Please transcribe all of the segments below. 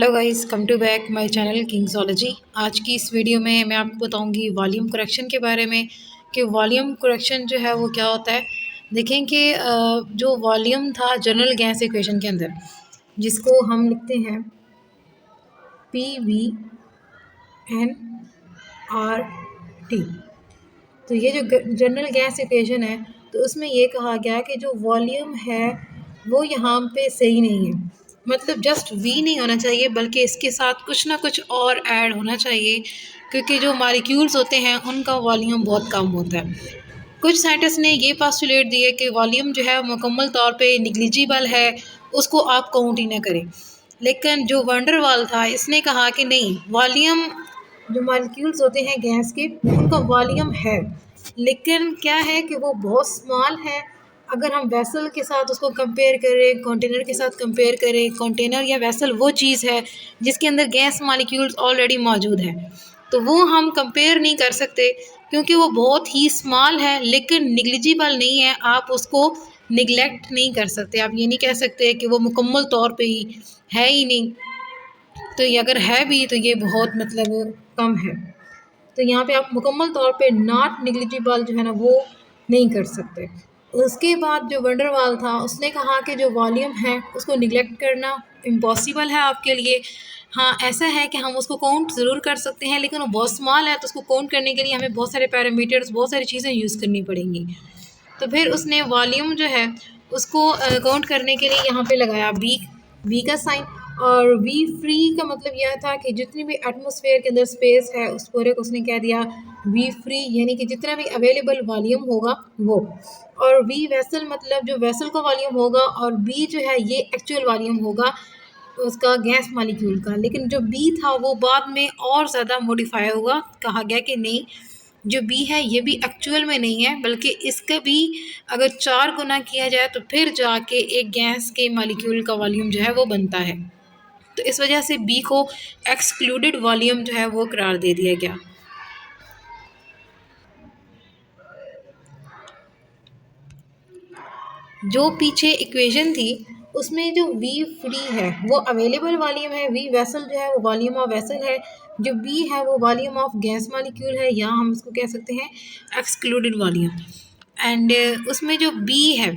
Hello guys, come to back my channel Kingsology. आज की इस वीडियो में मैं आपको बताऊंगी वॉल्यूम करेक्शन के बारे में कि वॉल्यूम करेक्शन जो है वो क्या होता है। देखें कि जो वॉल्यूम था जनरल गैस इक्वेशन के अंदर, जिसको हम लिखते हैं PV NRT। तो ये जो जनरल गैस इक्वेशन है, तो उसमें ये कहा गया कि जो वॉल्यूम है वो यहाँ पे सही नहीं है। मतलब जस्ट वी नहीं होना चाहिए, बल्कि इसके साथ कुछ ना कुछ और ऐड होना चाहिए, क्योंकि जो मॉलिक्यूल्स होते हैं उनका वॉल्यूम बहुत कम होता है। कुछ साइंटिस्ट ने ये पास्टुलेट दिए कि वॉल्यूम जो है मुकम्मल तौर पे निग्लिजिबल है, उसको आप काउंट ही ना करें। लेकिन जो वंडरवाल था, इसने कहा कि नहीं, वॉल्यूम जो मॉलिक्यूल्स होते हैं गैस के, उनका वॉल्यूम है, लेकिन क्या है कि वो बहुत स्मॉल है। अगर हम वेसल के साथ उसको कंपेयर करें, कंटेनर के साथ कंपेयर करें, कंटेनर या वेसल वो चीज़ है जिसके अंदर गैस मॉलिक्यूल्स ऑलरेडी मौजूद हैं, तो वो हम कंपेयर नहीं कर सकते, क्योंकि वो बहुत ही स्मॉल है लेकिन निग्लिजिबल नहीं है। आप उसको निगलेक्ट नहीं कर सकते, आप ये नहीं कह सकते कि वो मुकम्मल तौर पे ही है ही नहीं। तो ये अगर है भी तो ये बहुत मतलब कम है। तो यहाँ पे आप मुकम्मल तौर पे नॉट निग्लिजिबल जो है ना वो नहीं कर सकते। उसके बाद जो वंडरवाल था, उसने कहा कि जो वॉल्यूम है उसको निगलेक्ट करना इम्पॉसिबल है आपके लिए। हाँ, ऐसा है कि हम उसको काउंट ज़रूर कर सकते हैं, लेकिन वो बहुत स्मॉल है, तो उसको काउंट करने के लिए हमें बहुत सारे पैरामीटर्स, बहुत सारी चीज़ें यूज़ करनी पड़ेंगी। तो फिर उसने वॉल्यूम जो है उसको काउंट करने के लिए यहाँ पे लगाया वी का साइन। और वी फ्री का मतलब यह था कि जितनी भी एटमॉस्फेयर के अंदर स्पेस है उस पूरे को उसने कह दिया वी फ्री, यानी कि जितना भी अवेलेबल वॉल्यूम होगा वो। और वी वेसल मतलब जो वेसल का वॉल्यूम होगा, और बी जो है ये एक्चुअल वॉल्यूम होगा उसका गैस मॉलिक्यूल का। लेकिन जो बी था वो बाद में और ज़्यादा मॉडिफाई होगा। कहा गया कि नहीं, जो बी है ये भी एक्चुअल में नहीं है, बल्कि इसका भी अगर 4 गुना किया जाए तो फिर जाके एक गैस के मॉलिक्यूल का वॉल्यूम जो है वो बनता है। तो इस वजह से बी को एक्सक्लूडेड वॉल्यूम जो है वो करार दे दिया गया। जो पीछे इक्वेशन थी उसमें जो वी फ्री है वो अवेलेबल वॉल्यूम है, वी वेसल जो है वो वॉल्यूम ऑफ वेसल है, जो बी है वो वॉल्यूम ऑफ गैस मॉलिक्यूल है, या हम इसको कह सकते हैं एक्सक्लूडेड वॉल्यूम। एंड उसमें जो बी है,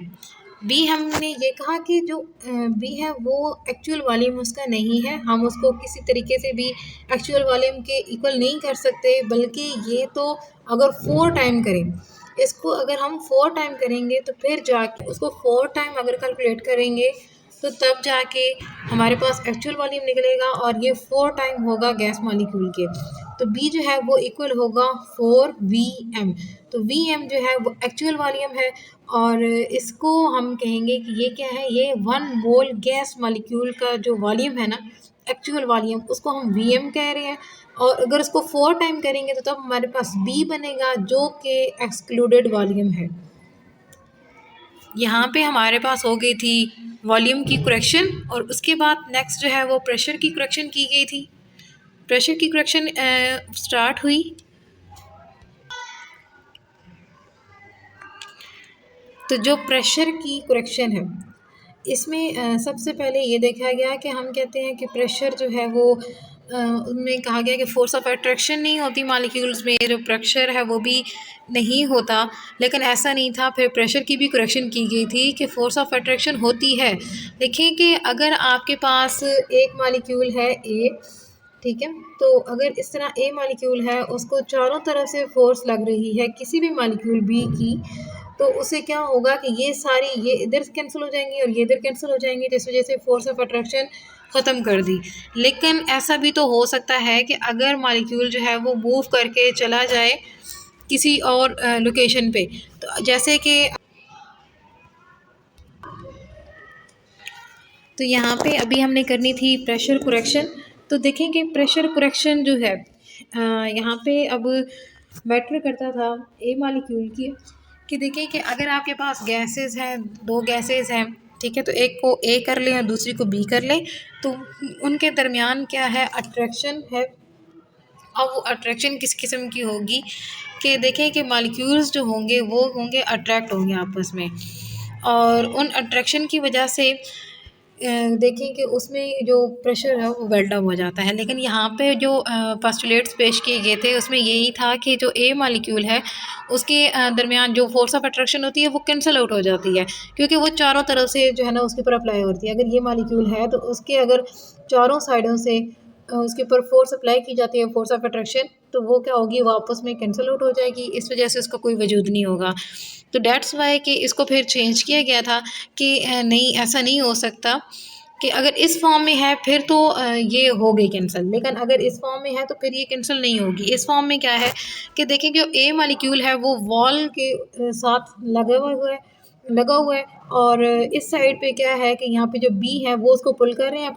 बी हमने ये कहा कि जो बी है वो एक्चुअल वॉल्यूम उसका नहीं है, हम उसको किसी तरीके से भी एक्चुअल वॉल्यूम के इक्वल नहीं कर सकते, बल्कि ये तो अगर 4 टाइम करें इसको, अगर हम 4 टाइम करेंगे तो फिर जाके उसको 4 टाइम अगर कैलकुलेट करेंगे तो तब जाके हमारे पास एक्चुअल वॉल्यूम निकलेगा, और ये 4 टाइम होगा गैस मॉलिक्यूल के। तो बी जो है वो इक्वल होगा 4 VM। तो VM जो है वो एक्चुअल वॉल्यूम है, और इसको हम कहेंगे कि ये क्या है, ये 1 मोल गैस मॉलिक्यूल का जो वॉल्यूम है ना, एक्चुअल वॉल्यूम, उसको हम VM कह रहे हैं। और अगर इसको 4 टाइम करेंगे तो तब हमारे पास B बनेगा, जो कि एक्सक्लूडेड वॉल्यूम है। यहाँ पे हमारे पास हो गई थी वॉल्यूम की करेक्शन, और उसके बाद नेक्स्ट जो है वो प्रेशर की करेक्शन की गई थी। प्रेशर की करेक्शन स्टार्ट हुई। तो जो प्रेशर की करेक्शन है, इसमें सबसे पहले ये देखा गया कि हम कहते हैं कि प्रेशर जो है वो उनमें कहा गया कि फोर्स ऑफ अट्रैक्शन नहीं होती मॉलिक्यूल्स में, जो प्रेशर है वो भी नहीं होता। लेकिन ऐसा नहीं था, फिर प्रेशर की भी करेक्शन की गई थी कि फोर्स ऑफ अट्रैक्शन होती है। देखिए कि अगर आपके पास एक मॉलिक्यूल है ए, ठीक है, तो अगर इस तरह ए मॉलिक्यूल है, उसको चारों तरफ से फोर्स लग रही है किसी भी मॉलिक्यूल बी की, तो उससे क्या होगा कि ये सारी, ये इधर कैंसिल हो जाएंगी और ये इधर कैंसिल हो जाएंगे, जिस वजह से फोर्स ऑफ अट्रैक्शन ख़त्म कर दी। लेकिन ऐसा भी तो हो सकता है कि अगर मॉलिक्यूल जो है वो मूव करके चला जाए किसी और लोकेशन पे, तो जैसे कि तो यहाँ पे अभी हमने करनी थी प्रेशर करेक्शन। तो देखें कि प्रेशर करेक्शन जो है यहाँ पे अब मैटर करता था ए मॉलिक्यूल की, कि देखिए कि अगर आपके पास गैसेस हैं, 2 गैसेस हैं, ठीक है, तो एक को ए कर लें और दूसरी को बी कर लें, तो उनके दरमियान क्या है, अट्रैक्शन है। अब वो अट्रैक्शन किस किस्म की होगी कि देखें कि मॉलिक्यूल्स जो होंगे वो होंगे अट्रैक्ट होंगे आपस में, और उन अट्रैक्शन की वजह से देखें कि उसमें जो प्रेशर है वो बिल्ट अप हो जाता है। लेकिन यहाँ पे जो पोस्टुलेट्स पेश किए गए थे उसमें यही था कि जो ए मॉलिक्यूल है उसके दरमियान जो फोर्स ऑफ अट्रैक्शन होती है वो कैंसिल आउट हो जाती है, क्योंकि वो चारों तरफ से जो है ना उसके ऊपर अप्लाई होती है। अगर ये मॉलिक्यूल है तो उसके अगर चारों साइडों से उसके ऊपर फोर्स अप्लाई की जाती है, फोर्स ऑफ अट्रैक्शन, तो वो क्या होगी, वो आपस में कैंसिल आउट हो जाएगी। इस वजह से उसका कोई वजूद नहीं होगा। तो डेट्स वाई कि इसको फिर चेंज किया गया था कि नहीं, ऐसा नहीं हो सकता कि अगर इस फॉर्म में है फिर तो ये हो गई कैंसिल, लेकिन अगर इस फॉर्म में है तो फिर ये कैंसिल नहीं होगी। इस फॉर्म में क्या है कि देखें जो ए मॉलिक्यूल है वो वॉल के साथ लगा हुआ है, और इस साइड पे क्या है कि यहाँ पे जो बी है वो उसको पुल कर रहे हैं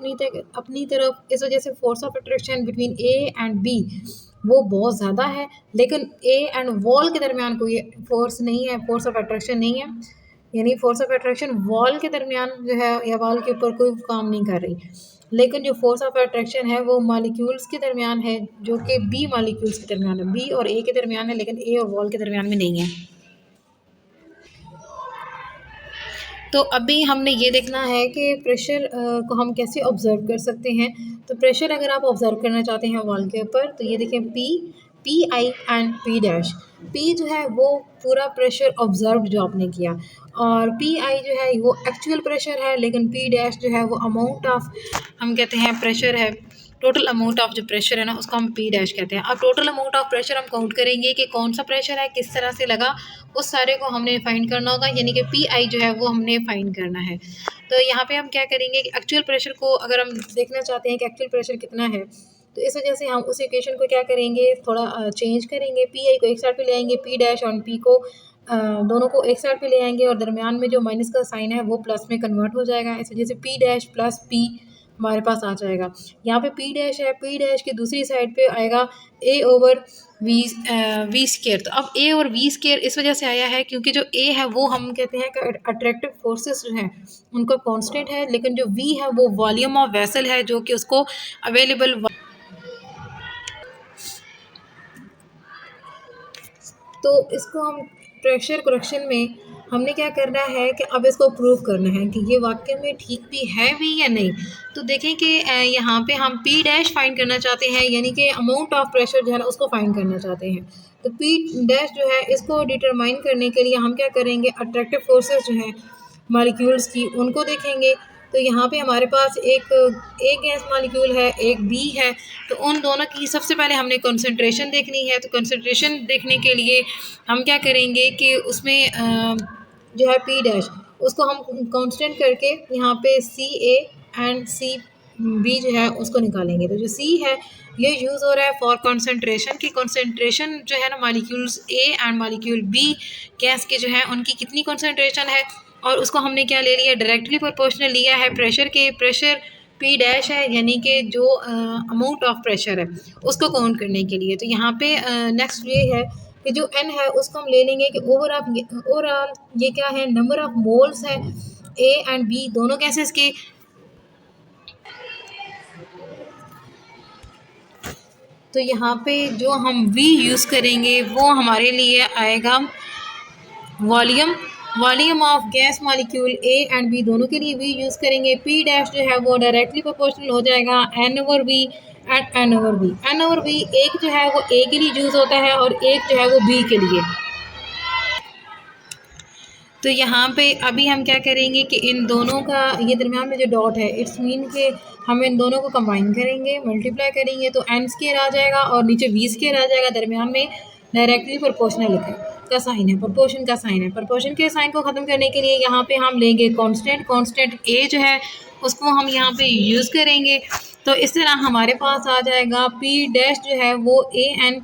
अपनी तरफ। इस वजह से force of attraction between A and B वो बहुत ज़्यादा है, लेकिन ए एंड वॉल के दरमियान कोई फोर्स नहीं है, फोर्स ऑफ अट्रैक्शन नहीं है। यानी फोर्स ऑफ अट्रैक्शन वॉल के दरमियान जो है या वॉल के ऊपर कोई काम नहीं कर रही, लेकिन जो फोर्स ऑफ अट्रैक्शन है वो मॉलिक्यूल्स के दरमियान है, जो कि बी मॉलिक्यूल्स के दरमियान है, बी और ए के दरमियान है, लेकिन ए और वॉल के दरमियान में नहीं है। तो अभी हमने ये देखना है कि प्रेशर को हम कैसे ऑब्ज़र्व कर सकते हैं। तो प्रेशर अगर आप ऑब्ज़र्व करना चाहते हैं वॉल के ऊपर, तो ये देखें P I and P dash. P जो है वो पूरा प्रेशर ऑब्ज़र्व जो आपने किया, और पी आई जो है वो एक्चुअल प्रेशर है, लेकिन पी डैश जो है वो अमाउंट ऑफ, हम कहते हैं प्रेशर है, टोटल अमाउंट ऑफ जो प्रेशर है ना उसको हम पी डैश कहते हैं। अब टोटल अमाउंट ऑफ प्रेशर हम काउंट करेंगे कि कौन सा प्रेशर है, किस तरह से लगा, उस सारे को हमने फाइंड करना होगा, यानी कि पी आई जो है वो हमने फाइंड करना है। तो यहाँ पे हम क्या करेंगे कि एक्चुअल प्रेशर को अगर हम देखना चाहते हैं कि एक्चुअल प्रेशर कितना है, तो इस वजह से हम उस इक्वेशन को क्या करेंगे, थोड़ा चेंज करेंगे। पी आई को एक साइड पे ले आएंगे, पी डैश और पी को दोनों को एक साइड पे ले आएंगे, और दरमियान में जो माइनस का साइन है वो प्लस में कन्वर्ट हो जाएगा। इस वजह से पी डैश प्लस पी हमारे पास आ जाएगा। यहाँ पे पी डैश है, पी डैश की दूसरी साइड पे आएगा ए ओवर वी स्केयर। तो अब ए और वी स्केयर इस वजह से आया है क्योंकि जो ए है वो हम कहते हैं कि अट्रैक्टिव फोर्सेस जो हैं उनका कांस्टेंट है, लेकिन जो वी है वो वॉल्यूम ऑफ वेसल है जो कि उसको अवेलेबल। तो इसको हम प्रेशर करेक्शन में हमने क्या करना है कि अब इसको प्रूव करना है कि ये वाकई में ठीक भी है भी या नहीं। तो देखें कि यहाँ पे हम पी डैश फाइंड करना चाहते हैं, यानी कि अमाउंट ऑफ प्रेशर जो है ना उसको फाइंड करना चाहते हैं। तो पी डैश जो है इसको डिटरमाइन करने के लिए हम क्या करेंगे, अट्रैक्टिव फोर्सेस जो हैं मॉलिक्यूल्स की उनको देखेंगे। तो यहाँ पे हमारे पास एक गैस मॉलिक्यूल है, एक बी है, तो उन दोनों की सबसे पहले हमने कंसंट्रेशन देखनी है। तो कंसंट्रेशन देखने के लिए हम क्या करेंगे कि उसमें जो है पी डैश उसको हम कांस्टेंट करके यहाँ पे सी ए एंड सी बी जो है उसको निकालेंगे। तो जो सी है ये यूज़ हो रहा है फॉर कंसंट्रेशन की, कंसंट्रेशन जो है ना molecules A and molecule B gas के जो है उनकी कितनी कंसंट्रेशन है, और उसको हमने क्या ले लिया, डायरेक्टली प्रोपोर्शनल लिया है प्रेशर के। प्रेशर पी डैश है, यानी कि जो अमाउंट ऑफ प्रेशर है उसको काउंट करने के लिए। तो यहाँ पे नेक्स्ट ये है कि जो एन है उसको हम ले लेंगे कि ओवरऑल ये क्या है, नंबर ऑफ मोल्स है ए एंड बी दोनों गैसेस के। तो यहाँ पे जो हम वी यूज़ करेंगे वो हमारे लिए आएगा volume of gas molecule A and B दोनों के लिए वी यूज़ करेंगे। पी डैश जो है वो डायरेक्टली प्रोपोर्शनल हो जाएगा N over B and N over B. N over B एक जो है वो ए के लिए यूज़ होता है और एक जो है वो बी के लिए। तो यहाँ पे अभी हम क्या करेंगे कि इन दोनों का ये दरमियान में जो डॉट है इट्स मीन के हम इन दोनों को कंबाइन करेंगे, मल्टीप्लाई करेंगे, तो एन स्केयर आ जाएगा और नीचे वी स्केयर आ जाएगा। दरमियान में डायरेक्टली प्रोपोर्शनल का साइन है, प्रोपोर्शन का साइन है। प्रोपोर्शन के साइन को ख़त्म करने के लिए यहाँ पे हम लेंगे कांस्टेंट ए जो है उसको हम यहाँ पे यूज़ करेंगे। तो इस तरह हमारे पास आ जाएगा पी डैश जो है वो ए एन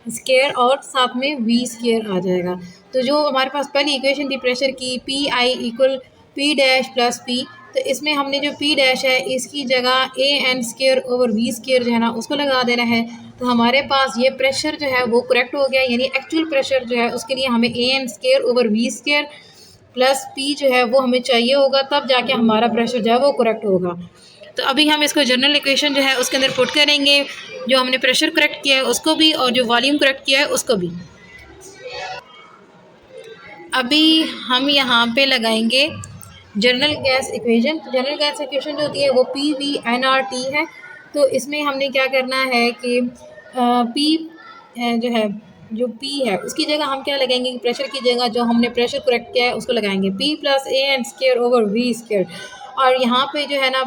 स्केयर और साथ में वी स्केयर आ जाएगा। तो जो हमारे पास पहली इक्वेशन थी प्रेशर की, P I equal P dash plus P, तो इसमें हमने जो पी डैश है इसकी जगह A N square over V square जो है ना उसको लगा देना है। तो हमारे पास ये प्रेशर जो है वो करेक्ट हो गया, यानी एक्चुअल प्रेशर जो है उसके लिए हमें A N square over V square plus P जो है वो हमें चाहिए होगा, तब जाके हमारा प्रेशर जो है वो करेक्ट होगा। तो अभी हम इसको जनरल इक्वेशन जो है उसके अंदर पुट करेंगे, जो हमने प्रेशर करेक्ट किया है उसको भी और जो वॉल्यूम करेक्ट किया है उसको भी। अभी हम यहाँ पे लगाएंगे जनरल गैस इक्वेशन। तो जनरल गैस इक्वेशन जो होती है वो PV nRT है। तो इसमें हमने क्या करना है कि P जो है, जो P है उसकी जगह हम क्या लगाएंगे, प्रेशर की जगह जो हमने प्रेशर करेक्ट किया है उसको लगाएंगे P plus AN square over V square. और यहाँ पे जो है ना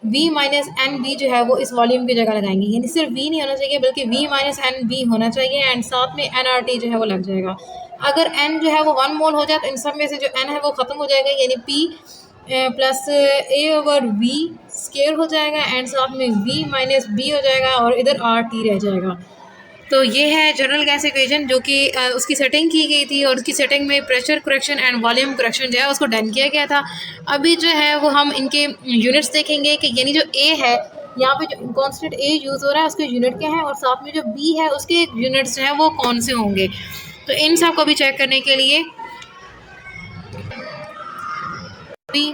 V माइनस NV जो है वो इस वॉल्यूम की जगह लगाएंगे, यानी सिर्फ V नहीं होना चाहिए बल्कि V माइनस NV होना चाहिए, एंड साथ में nRT जो है वो लग जाएगा। अगर n जो है वो 1 मोल हो जाए तो इन सब में से जो n है वो ख़त्म हो जाएगा, यानी P plus A over V square हो जाएगा, एंड साथ में V माइनस B हो जाएगा और इधर RT रह जाएगा। तो ये है जनरल गैस इक्वेशन जो कि उसकी सेटिंग की गई थी, और उसकी सेटिंग में pressure correction and volume correction जो है उसको डन किया गया था। अभी जो है वो हम इनके यूनिट्स देखेंगे कि यानी जो A है, यहाँ पे जो कॉन्स्टेंट A यूज़ हो रहा है उसके यूनिट क्या है, और साथ में जो B है उसके यूनिट्स जो है वो कौन से होंगे। तो इन सब को भी चेक करने के लिए भी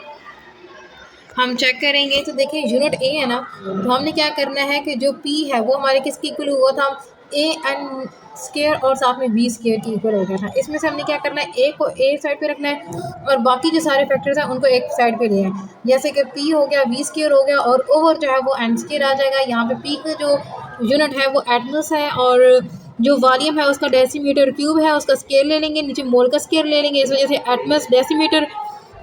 हम चेक करेंगे। तो देखिए यूनिट A है ना, तो हमने क्या करना है कि जो P है वो हमारे किसके इक्वल हुआ था, AN स्क्वायर और साथ में B स्क्वायर की इक्वल हो गया था। इसमें से हमने क्या करना है, A को A साइड पे रखना है और बाकी जो सारे फैक्टर्स हैं उनको एक साइड पे लिया है, जैसे कि P हो गया, V स्क्वायर हो गया और ओवर जो है वो N स्क्वायर आ जाएगा। यहाँ पे P का जो यूनिट है वो एटमस है, और जो वॉल्यूम है उसका डेसीमीटर क्यूब है, उसका स्केयर ले लेंगे, नीचे मोल का स्केयर ले लेंगे, इस वजह से एटमस डेसीमीटर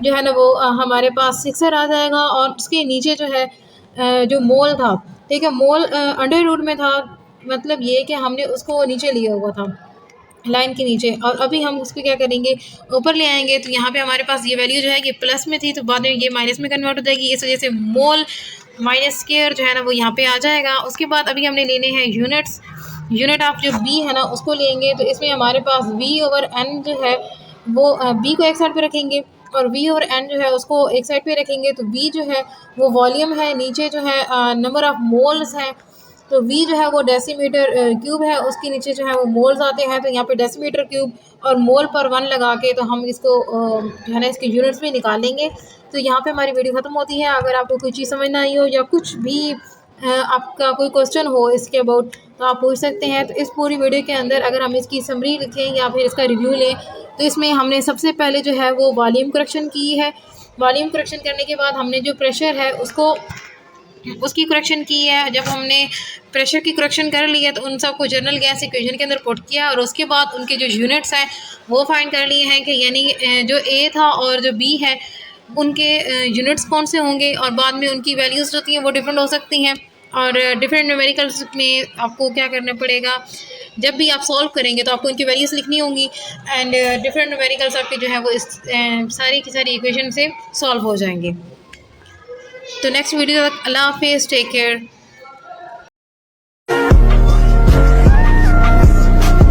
जो है ना वो हमारे पास 6 आ जाएगा। और उसके नीचे जो है जो मोल था, ठीक है, मोल अंडर रूट में था, मतलब ये कि हमने उसको नीचे लिया हुआ था लाइन के नीचे, और अभी हम उसको क्या करेंगे, ऊपर ले आएंगे। तो यहाँ पे हमारे पास ये वैल्यू जो है कि प्लस में थी, तो बाद में ये माइनस में कन्वर्ट हो जाएगी, इस वजह से मोल माइनस स्क्वायर जो है ना वो यहाँ पे आ जाएगा। उसके बाद अभी हमने लेने हैं यूनिट्स। यूनिट ऑफ जो B है ना उसको लेंगे, तो इसमें हमारे पास V ओवर N जो है वो B को एक साइड पे रखेंगे और V और N जो है उसको एक साइड पे रखेंगे। तो V जो है वो वॉल्यूम है, नीचे जो है नंबर ऑफ मोल्स है, तो V जो है वो डेसीमीटर क्यूब है, उसके नीचे जो है वो मोल्स आते हैं। तो यहाँ पे डेसीमीटर क्यूब और मोल पर 1 लगा के तो हम इसको जो है ना इसके यूनिट्स में निकालेंगे। तो यहाँ पे हमारी वीडियो ख़त्म होती है। अगर आपको कोई चीज़ समझ ना आई हो या कुछ भी आपका कोई क्वेश्चन हो इसके अबाउट तो आप पूछ सकते हैं। तो इस पूरी वीडियो के अंदर अगर हम इसकी समरी लिखें या फिर इसका रिव्यू लें, तो इसमें हमने सबसे पहले जो है वो वॉल्यूम करेक्शन की है। वॉल्यूम करेक्शन करने के बाद हमने जो प्रेशर है उसकी करेक्शन की है। जब हमने प्रेशर की करेक्शन कर ली है तो उन सबको जनरल गैस इक्वेशन के अंदर पुट किया, और उसके बाद उनके जो यूनिट्स हैं वो फाइंड कर लिए हैं कि यानी जो A था और जो B है उनके यूनिट्स कौन से होंगे, और बाद में उनकी वैल्यूज़ जो होती हैं वो डिफरेंट हो सकती हैं। और डिफरेंट न्यूमेरिकल्स में आपको क्या करना पड़ेगा, जब भी आप सॉल्व करेंगे तो आपको उनकी वैल्यूज़ लिखनी होंगी, एंड डिफरेंट न्यूमेरिकल्स आपके जो है वो इस सारी की सारी इक्वेशन से सॉल्व हो जाएंगे। तो नेक्स्ट वीडियो तक अल्लाह हाफिज़, टेक केयर।